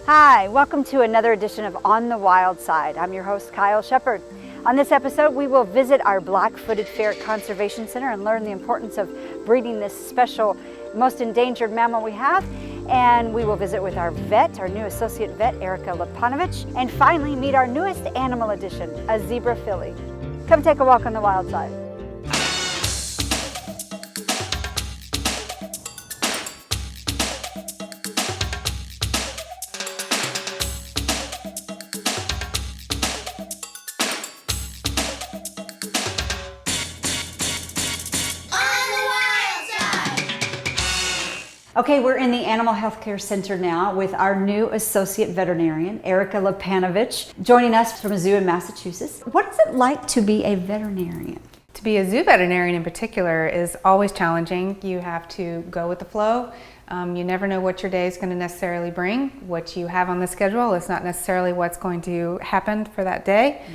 Hi, welcome to another edition of On the Wild Side. I'm your host, Kyle Shepard. On this episode, we will visit our Black-Footed Ferret Conservation Center and learn the importance of breeding this special, most endangered mammal we have. And we will visit with our vet, our new associate vet, Erica Lepanovich, and finally meet our newest animal addition, a zebra filly. Come take a walk on the wild side. Okay, we're in the Animal Healthcare Center now with our new associate veterinarian, Erica Lepanovich, joining us from a zoo in Massachusetts. What is it like to be a veterinarian? To be a zoo veterinarian in particular is always challenging. You have to go with the flow. You never know what your day is going to necessarily bring. What you have on the schedule is not necessarily what's going to happen for that day.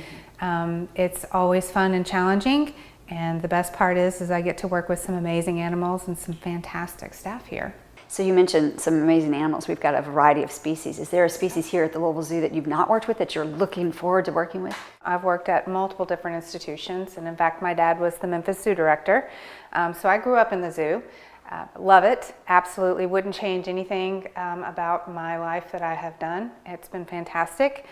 It's always fun and challenging. And the best part is I get to work with some amazing animals and some fantastic staff here. So you mentioned some amazing animals. We've got a variety of species. Is there a species here at the Louisville Zoo that you've not worked with that you're looking forward to working with? I've worked at multiple different institutions, and in fact my dad was the Memphis Zoo director. So I grew up in the zoo. Love it, absolutely. Wouldn't change anything about my life that I have done. It's been fantastic.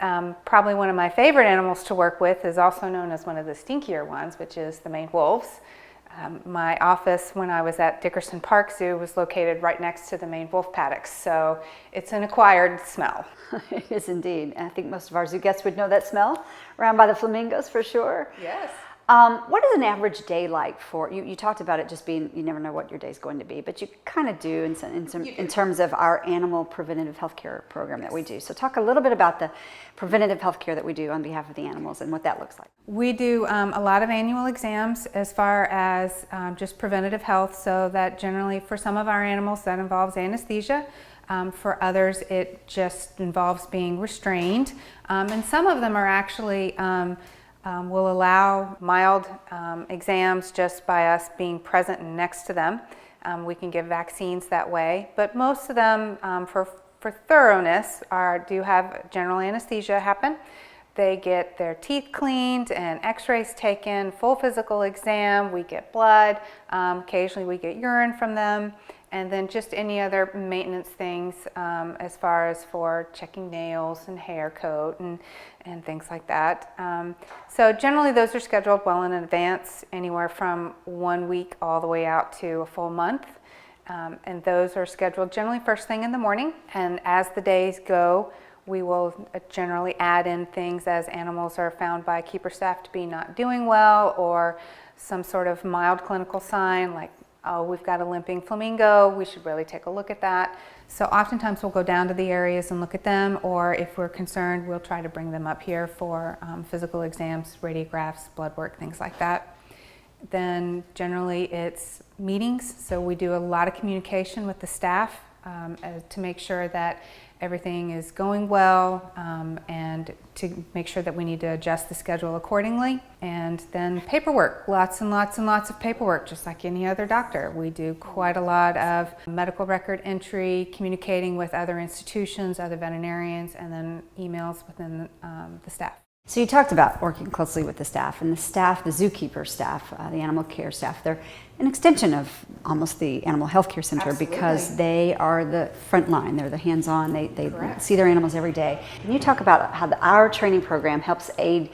Probably one of my favorite animals to work with is also known as one of the stinkier ones, which is the maned wolves. My office when I was at Dickerson Park Zoo was located right next to the maned wolf paddocks, so it's an acquired smell. It is indeed. I think most of our zoo guests would know that smell, around by the flamingos for sure. Yes. What is an average day like for you? You talked about it just being, you never know what your day is going to be, but you kind of do in terms of our animal preventative health care program that we do. So talk a little bit about the preventative health care that we do on behalf of the animals and what that looks like. We do a lot of annual exams as far as just preventative health, so that generally for some of our animals that involves anesthesia. For others it just involves being restrained, and some of them are actually will allow mild exams just by us being present and next to them. We can give vaccines that way, but most of them, for thoroughness, do have general anesthesia happen. They get their teeth cleaned and x-rays taken, full physical exam, we get blood, occasionally we get urine from them, and then just any other maintenance things as far as for checking nails and hair coat and things like that. So generally those are scheduled well in advance, anywhere from 1 week all the way out to a full month. And those are scheduled generally first thing in the morning, and as the days go, we will generally add in things as animals are found by keeper staff to be not doing well, or some sort of mild clinical sign like, oh, we've got a limping flamingo, we should really take a look at that. So oftentimes we'll go down to the areas and look at them, or if we're concerned, we'll try to bring them up here for physical exams, radiographs, blood work, things like that. Then generally it's meetings, so we do a lot of communication with the staff to make sure that everything is going well, and to make sure that we need to adjust the schedule accordingly. And then paperwork, lots and lots and lots of paperwork, just like any other doctor. We do quite a lot of medical record entry, communicating with other institutions, other veterinarians, and then emails within the staff. So you talked about working closely with the staff, and the zookeeper staff, the animal care staff, they're an extension of almost the Animal Healthcare Center. Absolutely. Because they are the front line, they're the hands-on, they see their animals every day. Can you talk about how our training program helps aid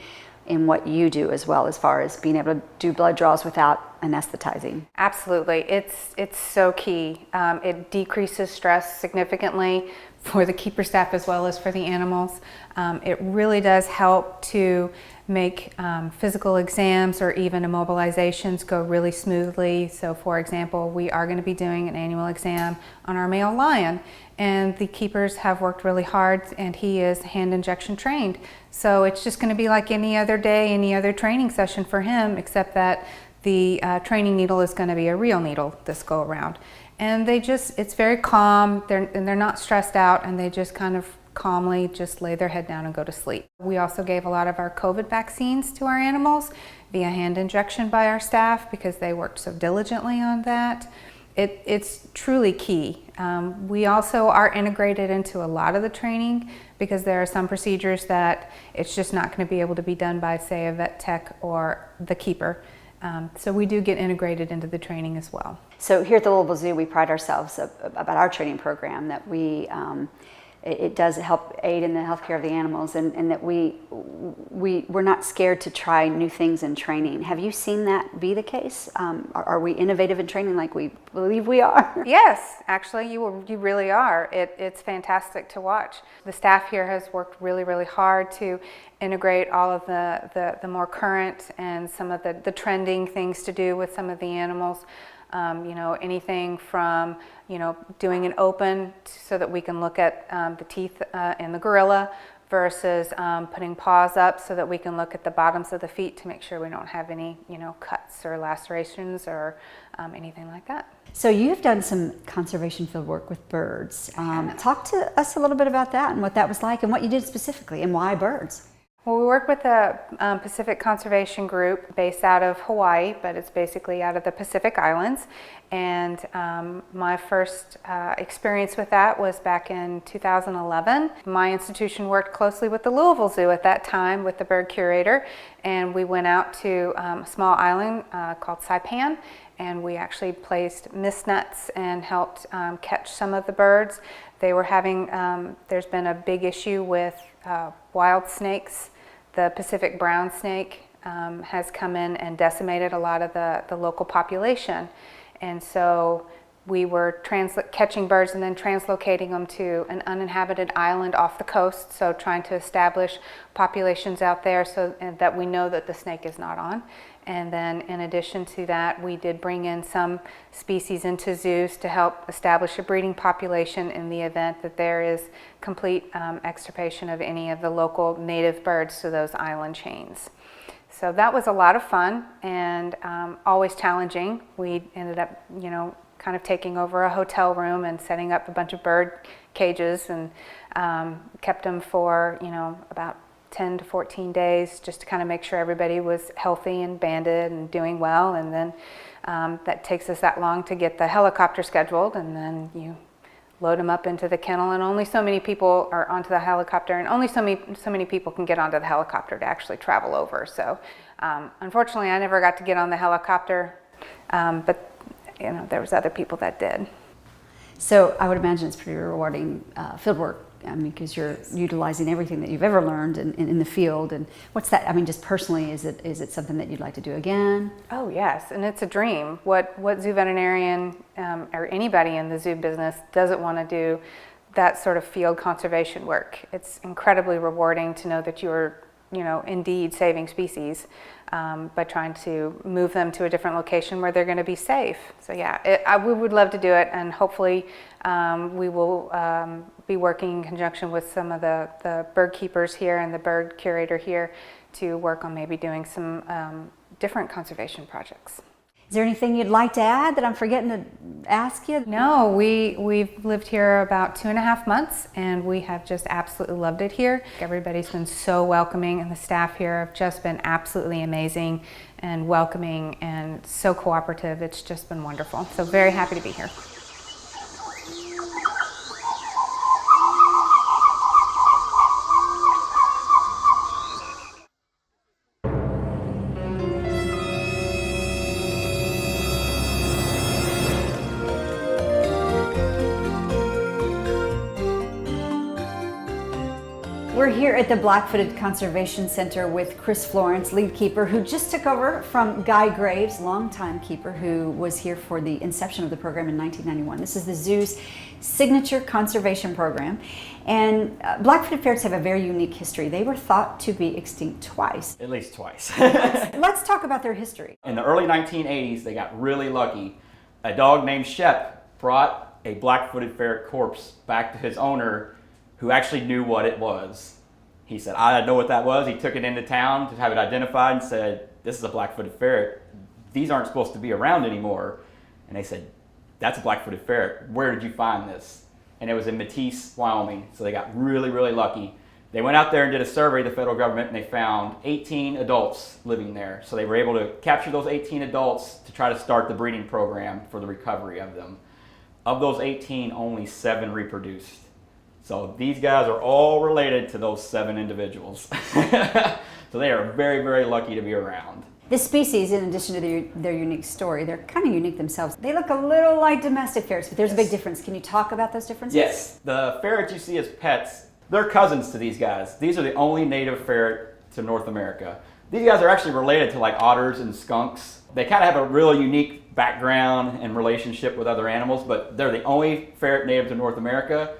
in what you do as well, as far as being able to do blood draws without anesthetizing? Absolutely, it's so key. It decreases stress significantly for the keeper staff as well as for the animals. It really does help to make physical exams or even immobilizations go really smoothly. So for example, we are going to be doing an annual exam on our male lion, and the keepers have worked really hard, and he is hand injection trained. So it's just going to be like any other day, any other training session for him, except that the training needle is going to be a real needle this go around. And it's very calm, they're not stressed out, and they just kind of calmly just lay their head down and go to sleep. We also gave a lot of our COVID vaccines to our animals via hand injection by our staff because they worked so diligently on that. it's truly key. We also are integrated into a lot of the training because there are some procedures that it's just not going to be able to be done by, say, a vet tech or the keeper. So we do get integrated into the training as well. So here at the Louisville Zoo, we pride ourselves about our training program, that it does help aid in the healthcare of the animals, and that we're not scared to try new things in training. Have you seen that be the case? Are we innovative in training like we believe we are? Yes, actually, you really are. It's fantastic to watch. The staff here has worked really, really hard to integrate all of the more current and some of the trending things to do with some of the animals. Anything from, doing an open so that we can look at the teeth in the gorilla versus putting paws up so that we can look at the bottoms of the feet to make sure we don't have any, cuts or lacerations or anything like that. So you've done some conservation field work with birds. Talk to us a little bit about that and what that was like and what you did specifically and why birds. Well, we work with a Pacific Conservation Group based out of Hawaii, but it's basically out of the Pacific Islands. And my first experience with that was back in 2011. My institution worked closely with the Louisville Zoo at that time with the bird curator, and we went out to a small island called Saipan, and we actually placed mist nets and helped catch some of the birds. They were having, there's been a big issue with wild snakes. The Pacific brown snake has come in and decimated a lot of the local population. And so we were catching birds and then translocating them to an uninhabited island off the coast, so trying to establish populations out there so that we know that the snake is not on. And then in addition to that, we did bring in some species into zoos to help establish a breeding population in the event that there is complete extirpation of any of the local native birds to those island chains. So that was a lot of fun and always challenging. We ended up, kind of taking over a hotel room and setting up a bunch of bird cages and kept them for, about 10 to 14 days just to kind of make sure everybody was healthy and banded and doing well. And then that takes us that long to get the helicopter scheduled, and then you load them up into the kennel, and only so many people are onto the helicopter, and only so many people can get onto the helicopter to actually travel over. So unfortunately I never got to get on the helicopter, but there was other people that did. So I would imagine it's pretty rewarding field work. Because you're utilizing everything that you've ever learned in the field. And what's that? Just personally, is it something that you'd like to do again? Oh yes, and it's a dream. What zoo veterinarian or anybody in the zoo business doesn't want to do that sort of field conservation work? It's incredibly rewarding to know that you're, indeed saving species by trying to move them to a different location where they're going to be safe. So yeah, we would love to do it, and hopefully we will be working in conjunction with some of the bird keepers here and the bird curator here to work on maybe doing some different conservation projects. Is there anything you'd like to add that I'm forgetting to ask you? No, we've lived here about 2.5 months, and we have just absolutely loved it here. Everybody's been so welcoming, and the staff here have just been absolutely amazing and welcoming and so cooperative. It's just been wonderful. So very happy to be here. We're here at the Black-Footed Conservation Center with Chris Florence, lead keeper, who just took over from Guy Graves, longtime keeper, who was here for the inception of the program in 1991. This is the zoo's signature conservation program. And Black-Footed Ferrets have a very unique history. They were thought to be extinct twice. At least twice. Let's talk about their history. In the early 1980s, they got really lucky. A dog named Shep brought a black-footed ferret corpse back to his owner, who actually knew what it was. He said, I didn't know what that was. He took it into town to have it identified and said, this is a black-footed ferret. These aren't supposed to be around anymore. And they said, that's a black-footed ferret. Where did you find this? And it was in Matisse, Wyoming. So they got really, really lucky. They went out there and did a survey, the federal government, and they found 18 adults living there. So they were able to capture those 18 adults to try to start the breeding program for the recovery of them. Of those 18, only 7 reproduced. So these guys are all related to those 7 individuals. So they are very, very lucky to be around. This species, in addition to their unique story, they're kind of unique themselves. They look a little like domestic ferrets, but there's a big difference. Can you talk about those differences? Yes. The ferrets you see as pets, they're cousins to these guys. These are the only native ferret to North America. These guys are actually related to like otters and skunks. They kind of have a real unique background and relationship with other animals, but they're the only ferret native to North America.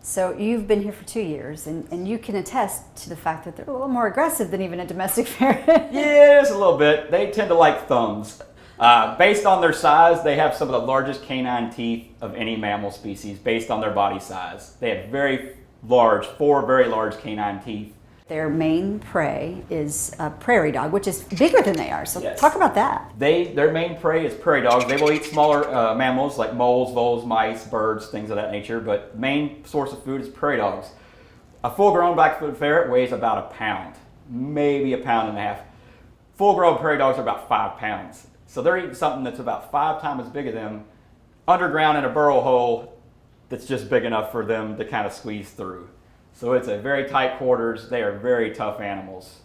So you've been here for 2 years, and you can attest to the fact that they're a little more aggressive than even a domestic ferret. Yeah, just a little bit. They tend to like thumbs. Based on their size, they have some of the largest canine teeth of any mammal species based on their body size. They have very large, 4 very large canine teeth. Their main prey is a prairie dog, which is bigger than they are. So Yes. talk about that. Their main prey is prairie dogs. They will eat smaller mammals like moles, voles, mice, birds, things of that nature, but the main source of food is prairie dogs. A full-grown black-footed ferret weighs about a pound, maybe a pound and a half. Full-grown prairie dogs are about 5 pounds. So they're eating something that's about 5 times as big as them, underground in a burrow hole that's just big enough for them to kind of squeeze through. So it's a very tight quarters. They are very tough animals.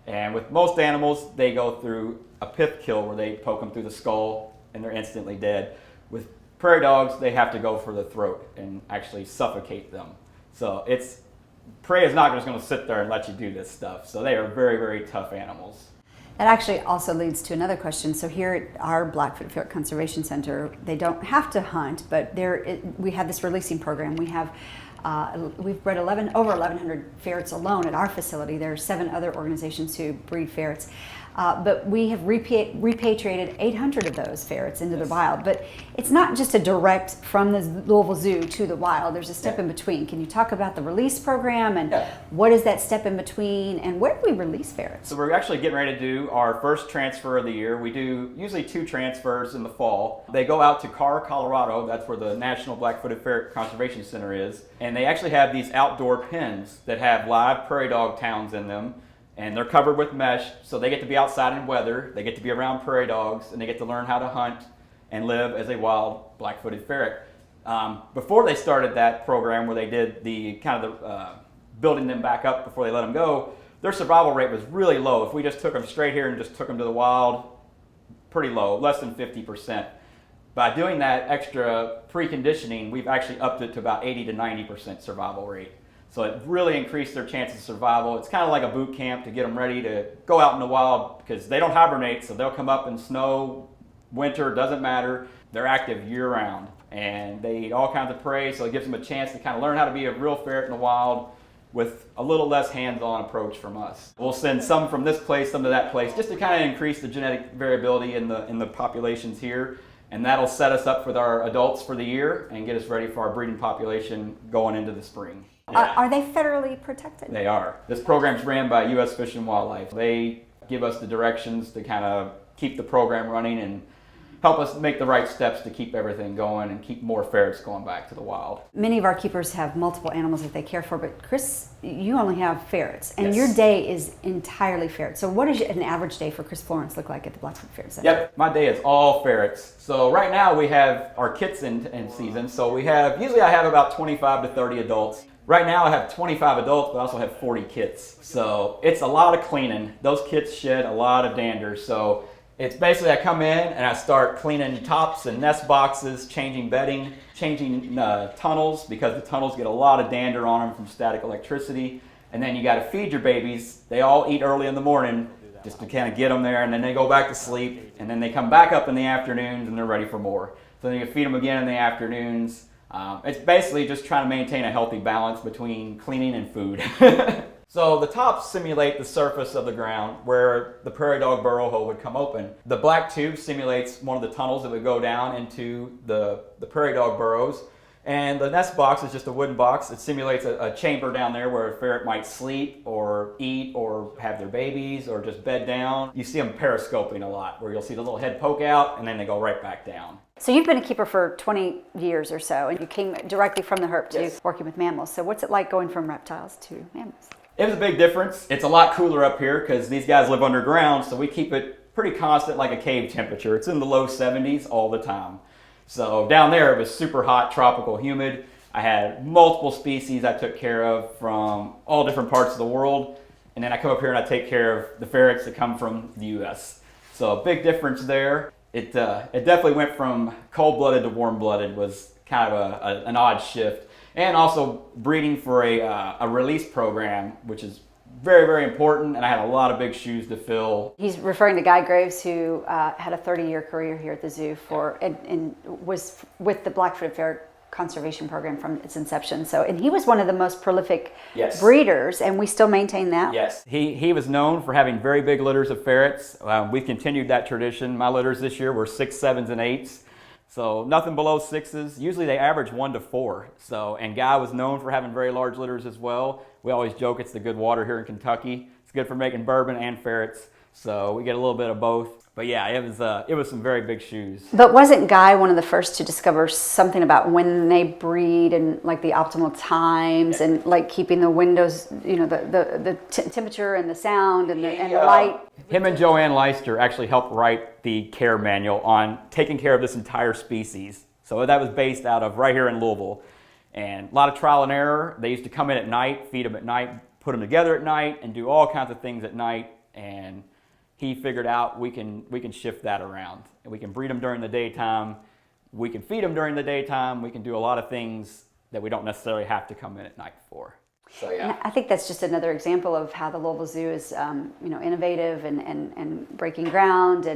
And with most animals, they go through a pith kill where they poke them through the skull and they're instantly dead. With prairie dogs, they have to go for the throat and actually suffocate them. So prey is not just going to sit there and let you do this stuff. So they are very, very tough animals. That actually also leads to another question. So here at our Black-Footed Ferret Conservation Center, they don't have to hunt, but we have this releasing program. We've bred over 1,100 ferrets alone at our facility. There are 7 other organizations who breed ferrets. But we have repatriated 800 of those ferrets into the wild. But it's not just a direct from the Louisville Zoo to the wild. There's a step in between. Can you talk about the release program and what is that step in between and where do we release ferrets? So we're actually getting ready to do our first transfer of the year. We do usually 2 transfers in the fall. They go out to Carr, Colorado. That's where the National Black-Footed Ferret Conservation Center is. And they actually have these outdoor pens that have live prairie dog towns in them. And they're covered with mesh, so they get to be outside in weather, they get to be around prairie dogs, and they get to learn how to hunt and live as a wild black-footed ferret. Before they started that program where they did the kind of building them back up before they let them go, their survival rate was really low. If we just took them straight here and just took them to the wild, pretty low, less than 50%. By doing that extra preconditioning, we've actually upped it to about 80 to 90% survival rate. So it really increased their chances of survival. It's kind of like a boot camp to get them ready to go out in the wild because they don't hibernate, so they'll come up in snow, winter, doesn't matter. They're active year-round, and they eat all kinds of prey, so it gives them a chance to kind of learn how to be a real ferret in the wild with a little less hands-on approach from us. We'll send some from this place, some to that place, just to kind of increase the genetic variability in the populations here, and that'll set us up with our adults for the year and get us ready for our breeding population going into the spring. Yeah. Are they federally protected? They are. This program's ran by U.S. Fish and Wildlife. They give us the directions to kind of keep the program running and help us make the right steps to keep everything going and keep more ferrets going back to the wild. Many of our keepers have multiple animals that they care for, but Chris, you only have ferrets, and your day is entirely ferrets. So what does an average day for Chris Florence look like at the Black-Footed Ferret Center? Yep, my day is all ferrets. So right now we have our kits in season, so usually I have about 25 to 30 adults. Right now I have 25 adults, but I also have 40 kits. So it's a lot of cleaning. Those kits shed a lot of dander. So it's basically I come in and I start cleaning tops and nest boxes, changing bedding, changing tunnels because the tunnels get a lot of dander on them from static electricity. And then you got to feed your babies. They all eat early in the morning just to kind of get them there, and then they go back to sleep. And then they come back up in the afternoons and they're ready for more. So then you feed them again in the afternoons. It's basically just trying to maintain a healthy balance between cleaning and food. So the tops simulate the surface of the ground where the prairie dog burrow hole would come open. The black tube simulates one of the tunnels that would go down into the prairie dog burrows. And the nest box is just a wooden box. It simulates a chamber down there where a ferret might sleep or eat or have their babies or just bed down. You see them periscoping a lot where you'll see the little head poke out and then they go right back down. So you've been a keeper for 20 years or so, and you came directly from the herp to working with mammals. So what's it like going from reptiles to mammals? It was a big difference. It's a lot cooler up here because these guys live underground, so we keep it pretty constant, like a cave temperature. It's in the low 70s all the time. So down there it was super hot, tropical, humid. I had multiple species I took care of from all different parts of the world. And then I come up here and I take care of the ferrets that come from the US. So a big difference there. It definitely went from cold-blooded to warm-blooded, was kind of an odd shift. And also breeding for a release program, which is very, very important, and I had a lot of big shoes to fill. He's referring to Guy Graves, who had a 30-year career here at the zoo and was with the Black-Footed Ferret Conservation Program from its inception. So, and he was one of the most prolific breeders, and we still maintain that. Yes, he was known for having very big litters of ferrets. We've continued that tradition. My litters this year were 6, 7s, and 8s. So nothing below 6s. Usually they average 1 to 4. So, and Guy was known for having very large litters as well. We always joke it's the good water here in Kentucky. It's good for making bourbon and ferrets. So we get a little bit of both. But yeah, it was some very big shoes. But wasn't Guy one of the first to discover something about when they breed and like the optimal times and like keeping the windows, you know, the temperature and the sound and the light? Him and Joanne Leister actually helped write the care manual on taking care of this entire species. So that was based out of right here in Louisville. And a lot of trial and error. They used to come in at night, feed them at night, put them together at night, and do all kinds of things at night. And he figured out we can shift that around. And we can breed them during the daytime. We can feed them during the daytime. We can do a lot of things that we don't necessarily have to come in at night for. So yeah, and I think that's just another example of how the Louisville Zoo is, innovative and breaking ground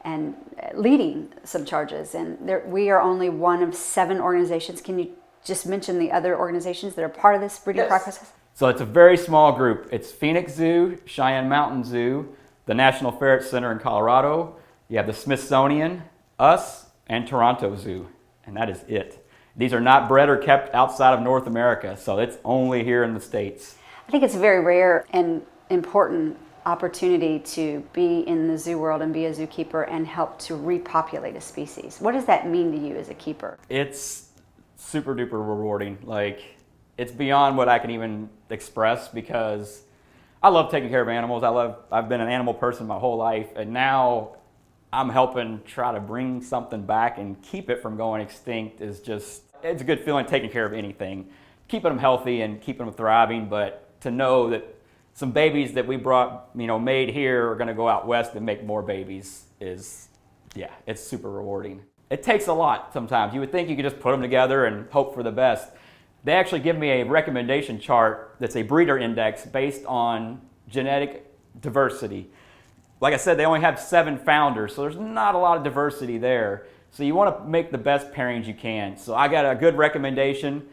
and leading some charges. And we are only one of 7 organizations. Can you just mention the other organizations that are part of this breeding process? So it's a very small group. It's Phoenix Zoo, Cheyenne Mountain Zoo, the National Ferret Center in Colorado. You have the Smithsonian, us, and Toronto Zoo, and that is it. These are not bred or kept outside of North America, so it's only here in the States. I think it's a very rare and important opportunity to be in the zoo world and be a zookeeper and help to repopulate a species. What does that mean to you as a keeper? It's super duper rewarding. Like, it's beyond what I can even express because I love taking care of animals. I've been an animal person my whole life, and now I'm helping try to bring something back and keep it from going extinct. It's a good feeling taking care of anything, keeping them healthy and keeping them thriving. But to know that some babies that we brought, made here are going to go out west and make more babies it's super rewarding. It takes a lot sometimes. You would think you could just put them together and hope for the best. They actually give me a recommendation chart that's a breeder index based on genetic diversity. Like I said, they only have 7 founders, so there's not a lot of diversity there. So you want to make the best pairings you can. So I got a good recommendation.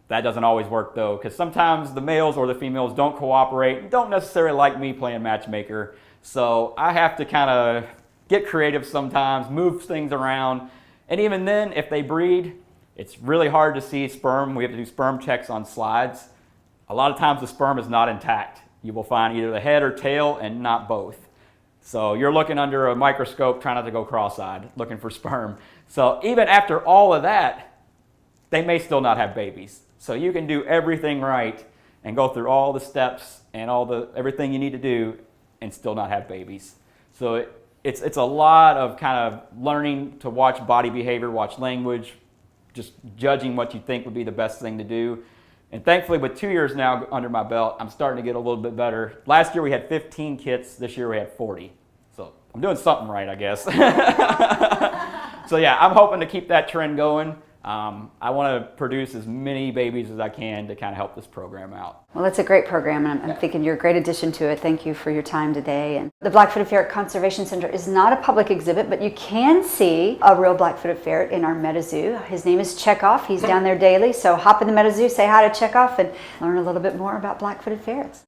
That doesn't always work though, because sometimes the males or the females don't cooperate, don't necessarily like me playing matchmaker. So I have to kind of get creative sometimes, move things around. And even then, if they breed, it's really hard to see sperm. We have to do sperm checks on slides. A lot of times the sperm is not intact. You will find either the head or tail and not both. So you're looking under a microscope, trying not to go cross-eyed, looking for sperm. So even after all of that, they may still not have babies. So you can do everything right and go through all the steps and everything you need to do and still not have babies. So it's a lot of kind of learning to watch body behavior, watch language, just judging what you think would be the best thing to do. And thankfully, with 2 years now under my belt, I'm starting to get a little bit better. Last year we had 15 kits. This year we had 40. So I'm doing something right, I guess. So yeah, I'm hoping to keep that trend going. I want to produce as many babies as I can to kind of help this program out. Well, it's a great program, and I'm thinking you're a great addition to it. Thank you for your time today. And the Black-Footed Ferret Conservation Center is not a public exhibit, but you can see a real black-footed ferret in our MetaZoo. His name is Chekhov. He's down there daily, so hop in the MetaZoo, say hi to Chekhov, and learn a little bit more about black-footed ferrets.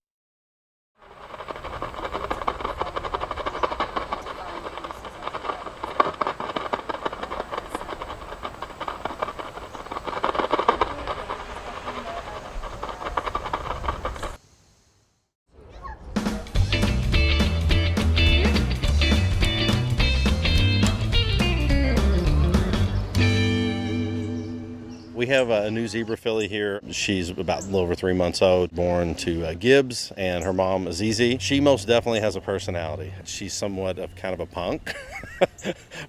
We have a new zebra filly here. She's about a little over 3 months old, born to Gibbs and her mom Azizi. She most definitely has a personality. She's somewhat of kind of a punk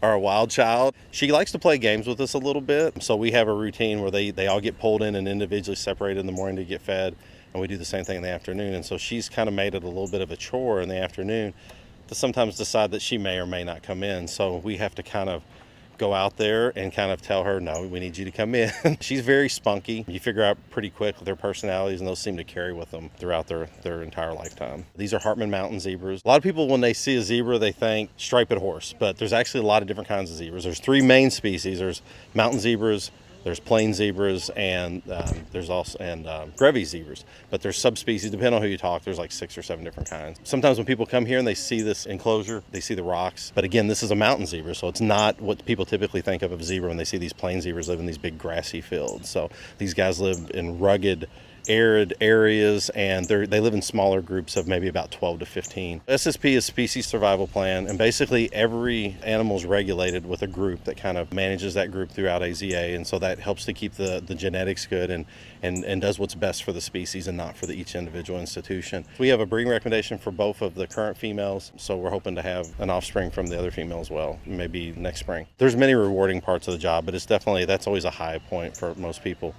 or a wild child. She likes to play games with us a little bit. So we have a routine where they all get pulled in and individually separated in the morning to get fed. And we do the same thing in the afternoon. And so she's kind of made it a little bit of a chore in the afternoon to sometimes decide that she may or may not come in. So we have to kind of go out there and kind of tell her, no, we need you to come in. She's very spunky. You figure out pretty quick their personalities, and those seem to carry with them throughout their entire lifetime. These are Hartman mountain zebras. A lot of people, when they see a zebra, they think striped horse, but there's actually a lot of different kinds of zebras. There's 3 main species. There's mountain zebras, there's plain zebras, and there's also Grevy zebras. But there's subspecies, depending on who you talk, there's like 6 or 7 different kinds. Sometimes when people come here and they see this enclosure, they see the rocks. But again, this is a mountain zebra, so it's not what people typically think of zebra when they see these plain zebras live in these big grassy fields. So these guys live in rugged, arid areas, and they live in smaller groups of maybe about 12 to 15. SSP is Species Survival Plan, and basically every animal is regulated with a group that kind of manages that group throughout AZA, and so that helps to keep the genetics good and does what's best for the species and not for each individual institution. We have a breeding recommendation for both of the current females, so we're hoping to have an offspring from the other female as well, maybe next spring. There's many rewarding parts of the job, but that's always a high point for most people.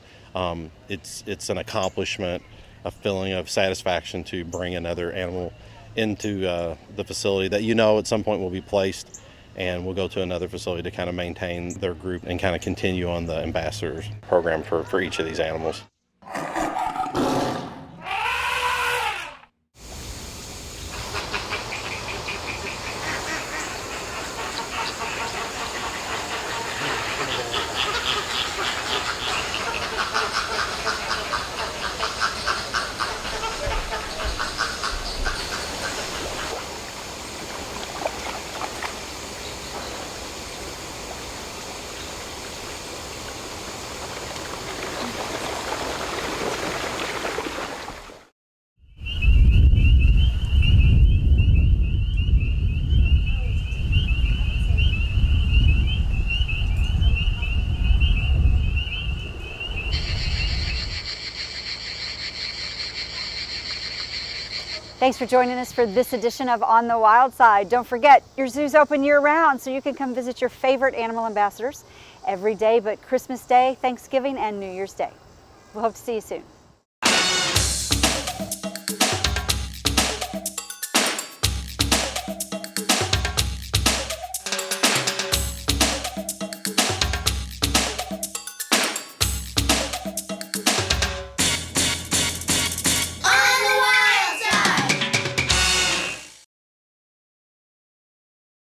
It's an accomplishment, a feeling of satisfaction to bring another animal into the facility that at some point will be placed, and we'll go to another facility to kind of maintain their group and kind of continue on the ambassadors program for each of these animals. Thanks for joining us for this edition of On the Wild Side. Don't forget, your zoo's open year-round, so you can come visit your favorite animal ambassadors every day but Christmas Day, Thanksgiving, and New Year's Day. We'll hope to see you soon.